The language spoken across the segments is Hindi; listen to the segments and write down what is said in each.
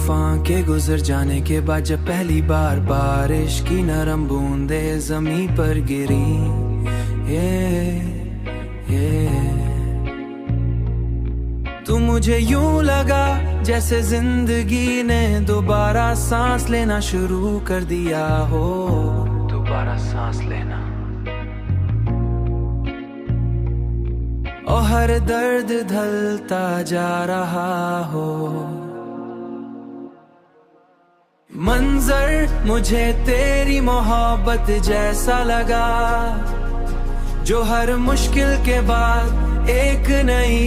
तूफान के गुजर जाने के बाद जब पहली बार बारिश की नरम बूंदे जमीन पर गिरी, तू मुझे यूं लगा जैसे जिंदगी ने दोबारा सांस लेना शुरू कर दिया हो। दोबारा सांस लेना और हर दर्द ढलता जा रहा हो। मंजर मुझे तेरी मोहब्बत जैसा लगा जो हर मुश्किल के बाद एक नई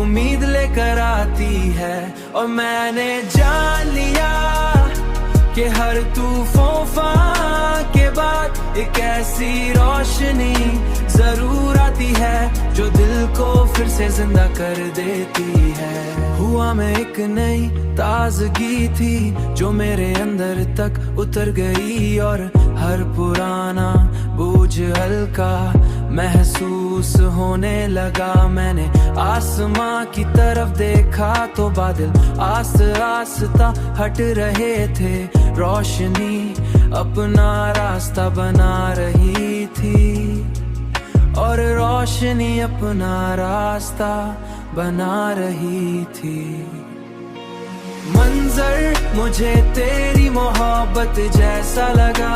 उम्मीद लेकर आती है। और मैंने जान लिया कि हर तूफान के बाद एक ऐसी रोशनी जरूर आती है जो दिल को फिर से जिंदा कर देती है। हुआ मैं एक नई ताजगी थी जो मेरे अंदर तक उतर गई और हर पुराना बोझ हल्का महसूस होने लगा। मैंने आसमां की तरफ देखा तो बादल आस्ता आस्ता हट रहे थे, रोशनी अपना रास्ता बना रही थी और रोशनी अपना रास्ता बना रही थी। मंजर मुझे तेरी मोहब्बत जैसा लगा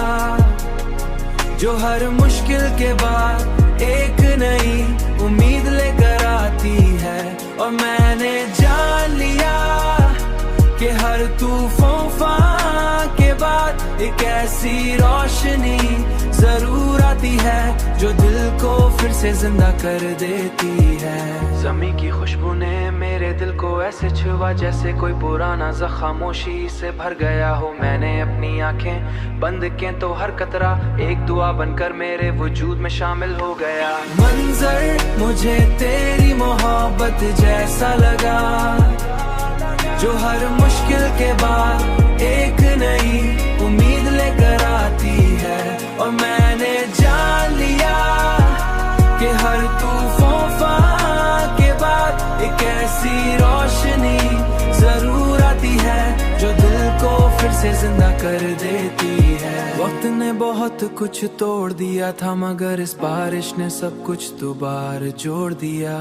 जो हर मुश्किल के बाद एक नई उम्मीद लेकर आती है। और मैंने जान लिया कि हर तूफान के बाद एक ऐसी रोशनी जरूर आती है जो दिल को फिर से जिंदा कर देती है। ज़मीं की खुशबू ने मेरे दिल को ऐसे छुआ जैसे कोई पुराना ज़ख्म खामोशी से भर गया हो। मैंने अपनी आंखें बंद की तो हर कतरा एक दुआ बनकर मेरे वजूद में शामिल हो गया। मंजर मुझे तेरी मोहब्बत जैसा लगा जो हर मुश्किल के बाद एक नई उम्मीद लेकर आती है। और मैंने जान लिया कि हर तूफान के बाद एक ऐसी रोशनी जरूर आती है जो दिल को फिर से जिंदा कर देती है। वक्त ने बहुत कुछ तोड़ दिया था मगर इस बारिश ने सब कुछ दोबारा जोड़ दिया।